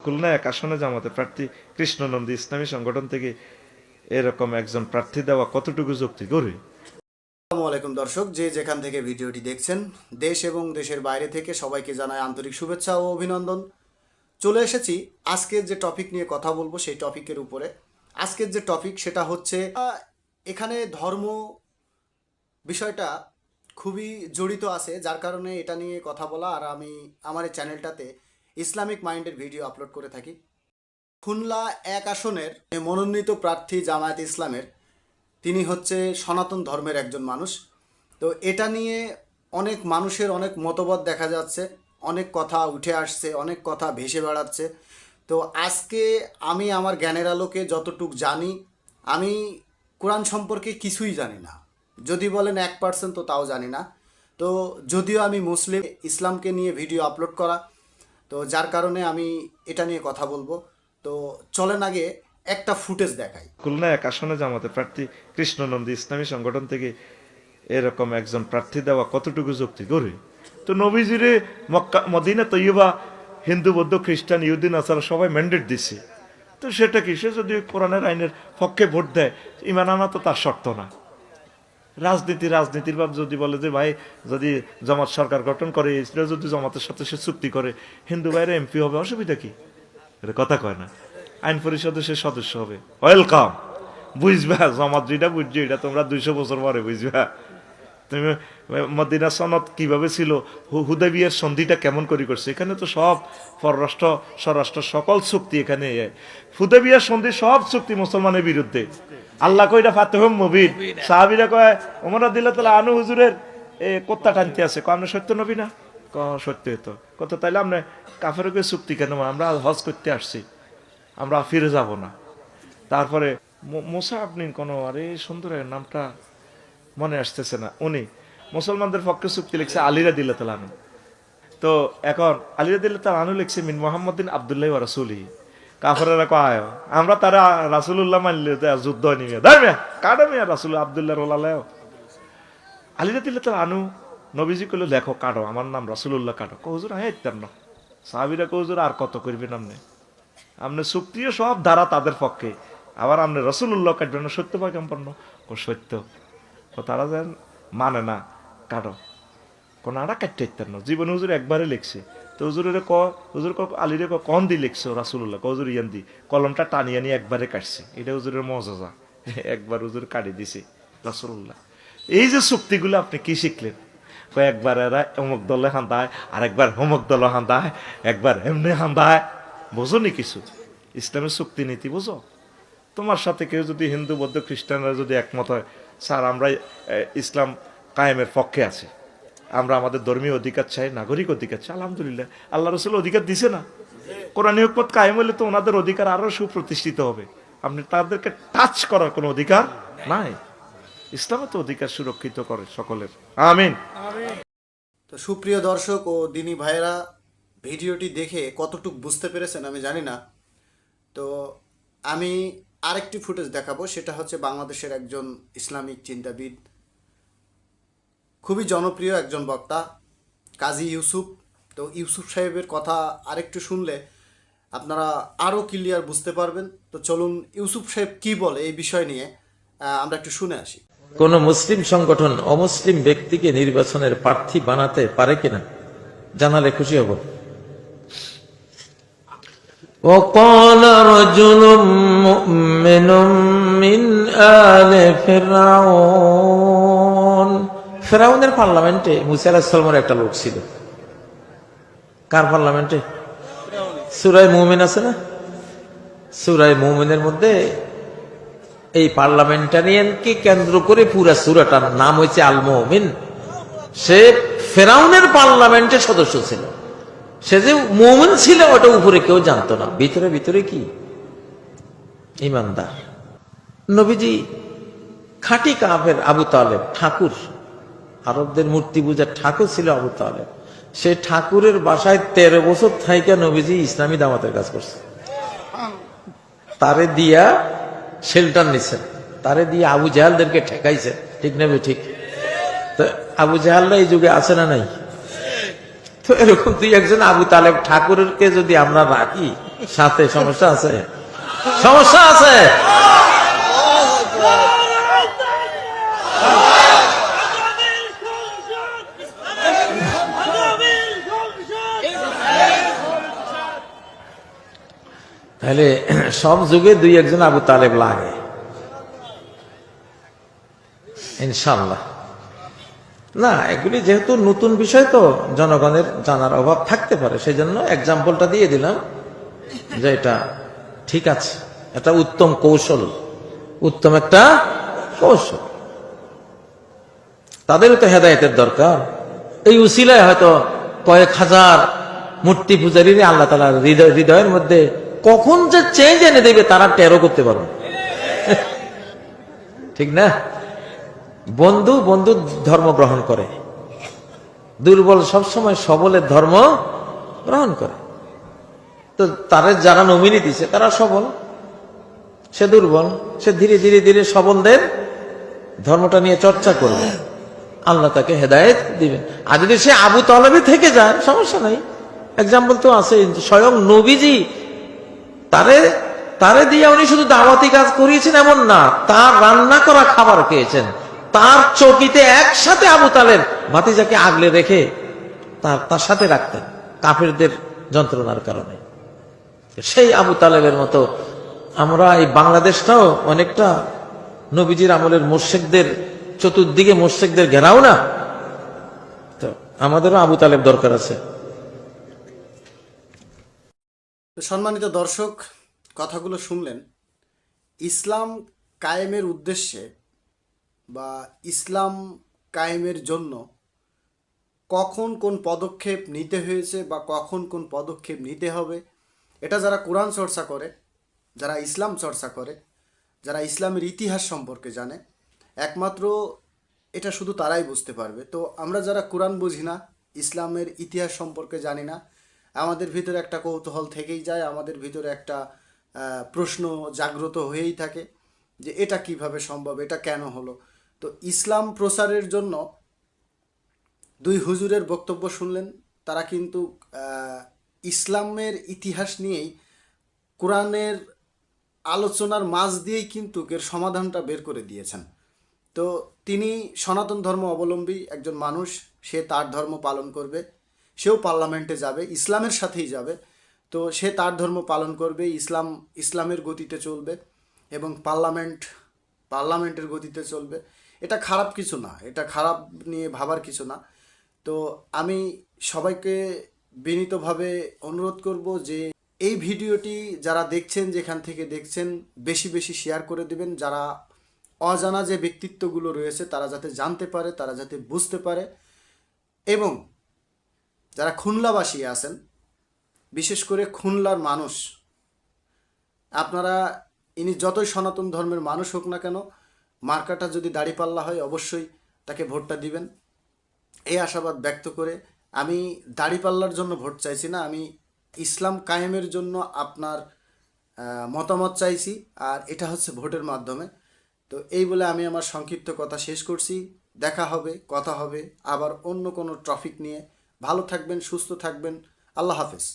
খুলনা এক আসনে জামাতে প্রার্থী কৃষ্ণনন্দী ইসলামী সংগঠন থেকে এরকম একজন প্রার্থী দেওয়া কতটুকু যুক্তি করে? আসসালামু আলাইকুম দর্শক, যে যেখান থেকে ভিডিওটি দেখছেন, দেশ এবং দেশের বাইরে থেকে সবাইকে জানাই আন্তরিক শুভেচ্ছা ও অভিনন্দন। চলে এসেছি আজকের যে টপিক নিয়ে কথা বলবো সেই টপিকের উপরে। আজকের যে টপিক সেটা হচ্ছে এখানে ধর্ম বিষয়টা খুবই জড়িত আছে, যার কারণে এটা নিয়ে কথা বলা। আর আমি আমার এই চ্যানেলটাতে ইসলামিক মাইন্ডের ভিডিও আপলোড করে থাকি। খুলনা এক আসনের মনোনীত প্রার্থী জামায়াতে ইসলামের, তিনি হচ্ছে সনাতন ধর্মের একজন মানুষ। তো এটা নিয়ে অনেক মানুষের অনেক মতবাদ দেখা যাচ্ছে, অনেক কথা উঠে আসছে, অনেক কথা ভেসে বেড়াচ্ছে। তো আজকে আমি আমার জ্ঞানের আলোকে যতটুক জানি, আমি কোরআন সম্পর্কে কিছুই জানি না। যদি বলেন 1% তো তাও জানি না। তো যদিও আমি মুসলিম, ইসলামকে নিয়ে ভিডিও আপলোড করা, তো যার কারণে আমি এটা নিয়ে কথা বলবো। তো চলেন আগে একটা ফুটেজ দেখাই। খুলনা এক আসনে জামাতে প্রার্থী কৃষ্ণনন্দী ইসলামী সংগঠন থেকে এরকম একজন প্রার্থী দেওয়া কতটুকু যুক্তি করে? তো নবীজিরে মক্কা মদিনা তৈয়বা হিন্দু বৌদ্ধ খ্রিস্টান ইহুদি নাসারা সবাই ম্যান্ডেট দিছে। তো সেটা কি, সে যদি কোরআনের আইনের পক্ষে ভোট দেয়, ইমান আনা তো তার শর্ত না। রাজনীতির ভাব যদি বলে যে ভাই যদি জামাত সরকার গঠন করে, ইসরায়েল যদি জামাতের সাথে সে চুক্তি করে, হিন্দু ভাইরা এমপি হবে, অসুবিধা কি? এটা কথা কয় না। আইন পরিষদে সে সদস্য হবে, ওয়েলকাম। বুঝবা জামাত যেটা বুঝছি এটা তোমরা 200 বছর পরে বুঝবা। তুমি মদিনা সনদ কিভাবে ছিল, হুদাইবিয়ার সন্ধিটা কেমন করে করছে, এখানে তো সব পররাষ্ট্র স্বরাষ্ট্র সকল চুক্তি এখানে। হুদাইবিয়ার সন্ধি সব চুক্তি মুসলমানের বিরুদ্ধে। আল্লাহ কইরা ফাতেহুম মুবিন। সাহাবীরা কয় ওমর রাদিয়াল্লাহু তাআলা আনহু হুজুরের কোত্তা টানতে আছে, কয় আপনি সত্য নবী না? সত্য হতো কত, তাইলে আপনি কাফেরকে চুক্তি কেন? আমরা হজ করতে আসছি, আমরা ফিরে যাব না। তারপরে মোসা আপনি কোনো, আরে সুন্দর নামটা মনে আসতেছে না, উনি মুসলমানদের পক্ষে চুক্তি লিখছে আলী রাদিয়াল্লাহু তাআলা আনহু। তো এখন আলী রাদিয়াল্লাহু তাআলা আনহু লিখছে মিন মুহাম্মাদিন আব্দুল্লাহি ওয়া রাসূলিহি। কাফেররা কয় আমরা তারা রাসূলুল্লাহ মানলে যুদ্ধ নিয়ে ধর্মে কাটা মিয়া রাসূল আব্দুল্লাহর ওলালাও। আলী রাদিয়াল্লাহু তাআলা আনহু নবীজি কইলো লেখো কাটো, আমার নাম রাসূলুল্লাহ কাটো। কো হুজুর হ্যাঁ ইত্যার না। সাহাবীরা কো হুজুর আর কত করবেন আপনি চুক্তিও সব ধারা তাদের পক্ষে, আবার আপনি রাসূলুল্লাহ কাটবেন না, সত্য পয়গম্বর ও সত্য। তারা যেন মানে না, কাটো কোন আড়া কাটতে ইত্যার না। জীবন হুজুর একবারে লিখছে। তো হুজুরের হুজুর আলীরে কন দি লিখছো রাসূলুল্লাহ, হুজুর ইয়ান দি কলমটা টানিয়ে নিয়ে একবারে কাটছে। এটা হুজুরের মজাজা, একবার হুজুর কাটি দিছে রাসূলুল্লাহ। এই যে চুক্তিগুলো আপনি কি শিখলেন? একবার এরা অমুক দলে হান্দায়, আর একবার অমুক দলে হান্দায়, একবার এমনি হান্দায়। বোঝো নি কিছু? ইসলামের চুক্তি নীতি বোঝো? তোমার সাথে কেউ যদি হিন্দু বৌদ্ধ খ্রিস্টানরা যদি একমত হয়, স্যার আমরা ইসলাম কায়েমের পক্ষে আছি, আমরা আমাদের ধর্মীয় অধিকার চাই, নাগরিক অধিকার চাই, আলহামদুলিল্লাহ আল্লাহ রসুল অধিকার দিছে না? কোরআনী হুকমত কায়েম হলে তো ওনাদের অধিকার আরো সুপ্রতিষ্ঠিত হবে। আপনি তাদেরকে টাচ করার কোনো অধিকার নাই। ইসলামে তো অধিকার সুরক্ষিত করে সকলের। আমিন। তো সুপ্রিয় দর্শক ও দিনী ভাইয়েরা, ভিডিওটি দেখে কতটুকু বুঝতে পেরেছেন আমি জানি না। তো আমি আরেকটি ফুটেজ দেখাবো, সেটা হচ্ছে বাংলাদেশের একজন ইসলামিক চিন্তাবিদ, খুবই জনপ্রিয় একজন বক্তা, কাজী ইউসুফ। তো ইউসুফ সাহেবের কথা আরেকটু শুনলে আপনারা আরও ক্লিয়ার বুঝতে পারবেন। তো চলুন ইউসুফ সাহেব কি বলে এই বিষয় নিয়ে আমরা একটু শুনে আসি। কোন মুসলিম সংগঠন অমুসলিম ব্যক্তিকে নির্বাচনের প্রার্থী বানাতে পারে কিনা জানালে খুশি হব। وقال رجل مؤمن من آل فرعون। ফেরাউনের পার্লামেন্টে মুসা আলাইহিস সালামের একটা লোক ছিল। কার পার্লামেন্টে? সূরা মুমিন আছে না? সূরা মুমিনের মধ্যে এই পার্লামেন্টারিয়ানকে কেন্দ্র করে পুরা সূরাটার নাম হয়েছে আল মুমিন। সে ফেরাউনের পার্লামেন্টের সদস্য ছিল। সে যে মুমিন ছিল ওটা উপরে কেউ জানতো না, ভিতরে ভিতরে কি ইমানদার। নবীজি খাঁটি কাফের আবু তালেব, ঠাকুর, আরবদের মূর্তি পূজার ঠাকুর ছিল আবু তালেব। সে ঠাকুরের বাসায় 13 বছর থাইকা নবীজি ইসলামী দাওয়াতের কাজ করছে। তারে দিয়া শেল্টার নিছেন, তারে দিয়ে আবু জাহালদেরকে ঠেকাইছে, ঠিক নেবে ঠিক? তো আবু জাহালরা এই যুগে আছে না নাই? তো এরকম দুই একজন আবু তালেব ঠাকুরকে যদি আমরা রাখি, সাথে সমস্যা আছে, সমস্যা আছে। তাহলে সব যুগে দুই একজন আবু তালেব লাগে ইনশাল্লাহ। না, এগুলি যেহেতু নতুন বিষয় তো জনগণের জানার অভাব থাকতে পারে, সেই জন্য এক্সাম্পলটা দিয়ে দিলাম যে এটা ঠিক আছে, এটা উত্তম কৌশল, উত্তম একটা কৌশল। তাদেরও তো হেদায়েতের দরকার। এই উসিলায় হয়তো কয়েক হাজার মূর্তি পূজারী আল্লাহ তাআলার হৃদয়ের মধ্যে কখন যে চেঞ্জ এনে দেবে তারা টেরও করতে পারবে, ঠিক না? বন্ধু বন্ধু ধর্ম গ্রহণ করে, দুর্বল সবসময় সবলের ধর্ম গ্রহণ করে। তো তারা যারা নমিনি দিছে তারা সবল, সে দুর্বল, সে ধীরে ধীরে ধীরে সবলদের ধর্মটা নিয়ে চর্চা করবে, আল্লাহ তাকে হেদায়েত দিবেন। আর যদি সে আবু তালেবে থেকে যায় সমস্যা নাই। এক্সাম্পল তো আছে, স্বয়ং নবীজি তারে দিয়ে উনি শুধু দাওয়াতি কাজ করিয়েছেন এমন না, তার রান্না করা খাবার খেয়েছেন, তার চকিতে একসাথে আবু তালেব ভাতিজাকে আগলে রেখে তার সাথে রাখতেন কাফেরদের যন্ত্রণার কারণে। সেই আবু তালেবের মতো আমরা এই বাংলাদেশটাও অনেকটা নবীজির আমলের মুশরিকদের চতুর্দিকে মুশরিকদের ঘেরাও না, তো আমাদেরও আবু তালেব দরকার আছে। সম্মানিত দর্শক, কথাগুলো শুনলেন। ইসলাম কায়েমের উদ্দেশ্যে বা ইসলাম কায়েমের জন্য কখন কোন পদক্ষেপ নিতে হয়েছে বা কখন কোন পদক্ষেপ নিতে হবে, এটা যারা কোরআন চর্চা করে, যারা ইসলাম চর্চা করে, যারা ইসলামের ইতিহাস সম্পর্কে জানে, একমাত্র এটা শুধু তারাই বুঝতে পারবে। তো আমরা যারা কোরআন বুঝি না, ইসলামের ইতিহাস সম্পর্কে জানি না, আমাদের ভিতরে একটা কৌতূহল থেকেই যায়, আমাদের ভিতরে একটা প্রশ্ন জাগ্রত হয়েই থাকে যে এটা কিভাবে সম্ভব, এটা কেন হলো। তো ইসলাম প্রচারের জন্য দুই হুজুরের বক্তব্য শুনলেন। তারা কিন্তু ইসলামের ইতিহাস নিয়েই কোরআনের আলোচনার মাঝ দিয়েই কিন্তু এর সমাধানটা বের করে দিয়েছেন। তো তিনি সনাতন ধর্ম অবলম্বী একজন মানুষ, সে তার ধর্ম পালন করবে, সেও পার্লামেন্টে যাবে, ইসলামের সাথেই যাবে। তো সে তার ধর্ম পালন করবে, ইসলামের গতিতে চলবে এবং পার্লামেন্টের গতিতে চলবে। এটা খারাপ কিছু না, এটা খারাপ নিয়ে ভাবার কিছু না। তো আমি সবাইকে বিনীতভাবে অনুরোধ করব যে এই ভিডিওটি যারা দেখছেন, যেখান থেকে দেখছেন, বেশি বেশি শেয়ার করে দিবেন। যারা অজানা যে ব্যক্তিত্বগুলো রয়েছে তারা যাতে জানতে পারে, তারা যাতে বুঝতে পারে। এবং যারা খুলনাবাসী আছেন, বিশেষ করে খুলনার মানুষ, আপনারা ইনি যতই সনাতন ধর্মের মানুষ হোক না কেন, মার্কাটা যদি দাড়িপাল্লা হয় অবশ্যই তাকে ভোটটা দিবেন, এই আশাবাদ ব্যক্ত করে আমি দাড়িপাল্লার জন্য ভোট চাইছি না, আমি ইসলাম কায়েমের জন্য আপনার মতামত চাইছি, আর এটা হচ্ছে ভোটের মাধ্যমে। তো এই বলে আমি আমার সংক্ষিপ্ত কথা শেষ করছি। দেখা হবে, কথা হবে আবার অন্য কোনো টপিক নিয়ে। ভালো থাকবেন, সুস্থ থাকবেন। আল্লাহ হাফেজ।